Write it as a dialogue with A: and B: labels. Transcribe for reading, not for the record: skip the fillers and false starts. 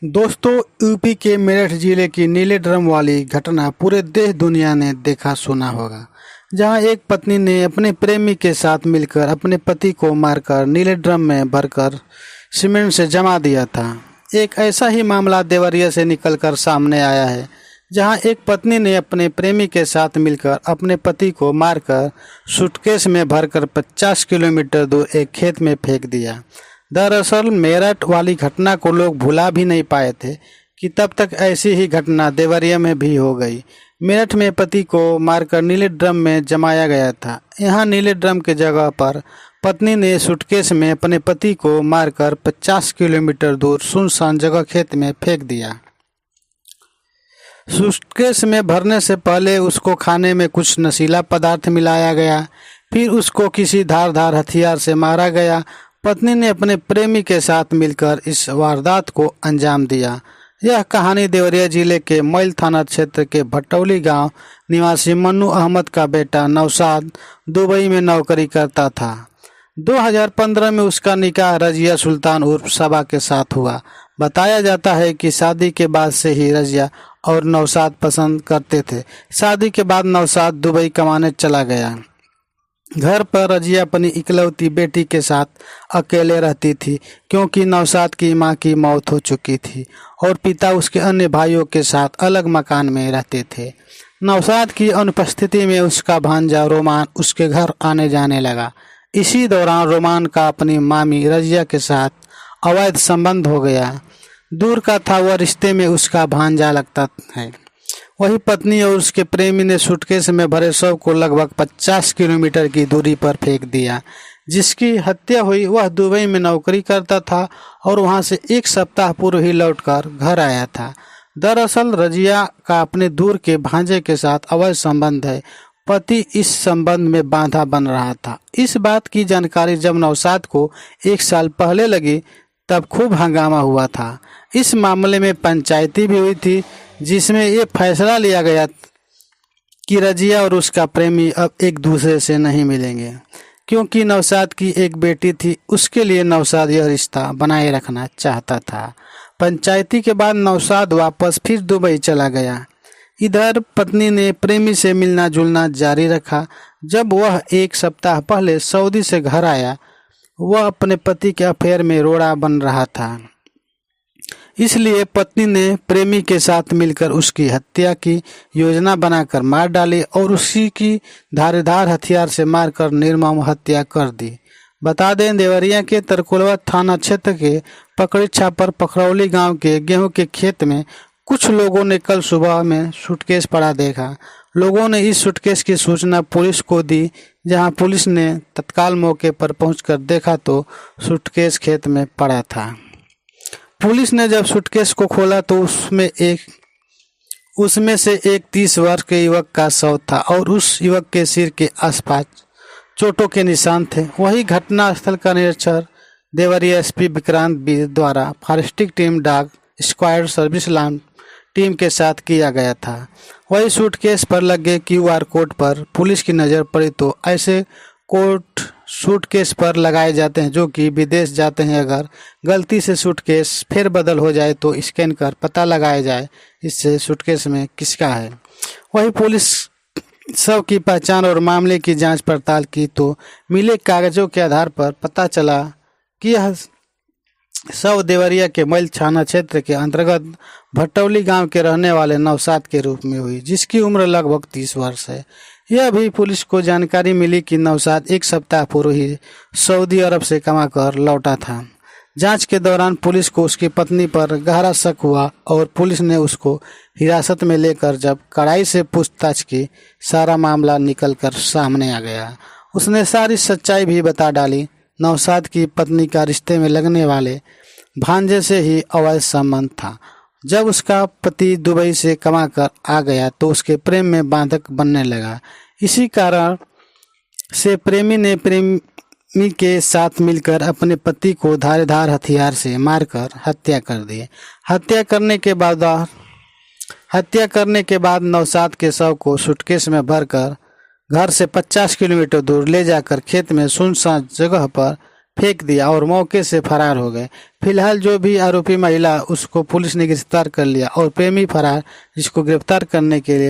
A: दोस्तों, यूपी के मेरठ जिले की नीले ड्रम वाली घटना पूरे देश दुनिया ने देखा सुना होगा। जहां एक पत्नी ने अपने प्रेमी के साथ मिलकर अपने पति को मारकर नीले ड्रम में भरकर सीमेंट से जमा दिया था। एक ऐसा ही मामला देवरिया से निकलकर सामने आया है, जहां एक पत्नी ने अपने प्रेमी के साथ मिलकर अपने पति को मारकर सूटकेस में भरकर 50 किलोमीटर दूर एक खेत में फेंक दिया। दरअसल मेरठ वाली घटना को लोग भुला भी नहीं पाए थे कि तब तक ऐसी ही घटना देवरिया में भी हो गई। मेरठ में पति को मारकर नीले ड्रम में जमाया गया था। यहाँ नीले ड्रम के जगह पर पत्नी ने सूटकेस में अपने पति को मारकर 50 किलोमीटर दूर सुनसान जगह खेत में फेंक दिया। सूटकेस में भरने से पहले उसको खाने में कुछ नशीला पदार्थ मिलाया गया, फिर उसको किसी धारदार हथियार से मारा गया। पत्नी ने अपने प्रेमी के साथ मिलकर इस वारदात को अंजाम दिया। यह कहानी देवरिया जिले के मैल थाना क्षेत्र के भटौली गांव निवासी मन्नू अहमद का बेटा नौशाद दुबई में नौकरी करता था। 2015 में उसका निकाह रजिया सुल्तान उर्फ सबा के साथ हुआ। बताया जाता है कि शादी के बाद से ही रजिया और नौशाद पसंद करते थे। शादी के बाद नौशाद दुबई कमाने चला गया। घर पर रजिया अपनी इकलौती बेटी के साथ अकेले रहती थी, क्योंकि नौशाद की मां की मौत हो चुकी थी और पिता उसके अन्य भाइयों के साथ अलग मकान में रहते थे। नौशाद की अनुपस्थिति में उसका भांजा रोमान उसके घर आने जाने लगा। इसी दौरान रोमान का अपनी मामी रजिया के साथ अवैध संबंध हो गया। दूर का था वह, रिश्ते में उसका भांजा लगता है। वही पत्नी और उसके प्रेमी ने सूटकेस में भरे शव को लगभग 50 किलोमीटर की दूरी पर फेंक दिया। जिसकी हत्या हुई वह दुबई में नौकरी करता था और वहां से एक सप्ताह पूर्व ही लौटकर घर आया था। दरअसल रजिया का अपने दूर के भांजे के साथ अवैध संबंध है। पति इस संबंध में बाधा बन रहा था। इस बात की जानकारी जब नौशाद को 1 साल पहले लगी, तब खूब हंगामा हुआ था। इस मामले में पंचायती भी हुई थी, जिसमें ये फैसला लिया गया कि रजिया और उसका प्रेमी अब एक दूसरे से नहीं मिलेंगे। क्योंकि नौशाद की एक बेटी थी, उसके लिए नौशाद यह रिश्ता बनाए रखना चाहता था। पंचायती के बाद नौशाद वापस फिर दुबई चला गया। इधर पत्नी ने प्रेमी से मिलना जुलना जारी रखा। जब वह 1 सप्ताह पहले सऊदी से घर आया, वह अपने पति के अफेयर में रोड़ा बन रहा था। इसलिए पत्नी ने प्रेमी के साथ मिलकर उसकी हत्या की योजना बनाकर मार डाली और उसी की धारदार हथियार से मारकर निर्मम हत्या कर दी। बता दें, देवरिया के तरकुलवा थाना क्षेत्र के पकड़ी छापर पखरौली गांव के गेहूं के खेत में कुछ लोगों ने कल सुबह में सूटकेस पड़ा देखा। लोगों ने इस सूटकेस की सूचना पुलिस को दी, जहां पुलिस ने तत्काल मौके पर पहुंचकर देखा तो सूटकेस खेत में पड़ा था। पुलिस ने जब सूटकेस को खोला तो उसमें से एक 30 वर्ष के युवक का शव था और उस युवक के सिर के आसपास चोटों के निशान थे। वही घटना स्थल का निरीक्षण देवरिया एसपी विक्रांत बी द्वारा forensic team dog squad service line team के साथ किया गया था। वही सूटकेस पर लगे QR कोड पर पुलिस की नज़र पड़ी तो ऐसे कोड सूटकेस पर लगाए जाते हैं जो कि विदेश जाते हैं। अगर गलती से सूटकेस फेर बदल हो जाए तो स्कैन कर पता लगाया जाए इससे सूटकेस में किसका है। वही पुलिस शव की पहचान और मामले की जांच पड़ताल की तो मिले कागजों के आधार पर पता चला कि यह शव देवरिया के मैल थाना क्षेत्र के अंतर्गत भटौली गांव के रहने वाले नौशाद के रूप में हुई, जिसकी उम्र लगभग 30 वर्ष है। यह भी पुलिस को जानकारी मिली कि नौशाद 1 सप्ताह पूर्व ही सऊदी अरब से कमाकर लौटा था। जांच के दौरान पुलिस को उसकी पत्नी पर गहरा शक हुआ और पुलिस ने उसको हिरासत में लेकर जब कड़ाई से पूछताछ की, सारा मामला निकलकर सामने आ गया। उसने सारी सच्चाई भी बता डाली। नौशाद की पत्नी का रिश्ते में लगने वाले भांजे से ही अवैध संबंध था। जब उसका पति दुबई से कमाकर आ गया तो उसके प्रेम में बाधक बनने लगा। इसी कारण से प्रेमी ने प्रेमी के साथ मिलकर अपने पति को धारदार हथियार से मारकर हत्या कर दी। हत्या करने के बाद नौशाद के शव को सूटकेस में भरकर घर से 50 किलोमीटर दूर ले जाकर खेत में सुनसान जगह पर फेंक दिया और मौके से फरार हो गए। फिलहाल जो भी आरोपी महिला उसको पुलिस ने गिरफ्तार कर लिया और प्रेमी फरार, जिसको गिरफ्तार करने के लिए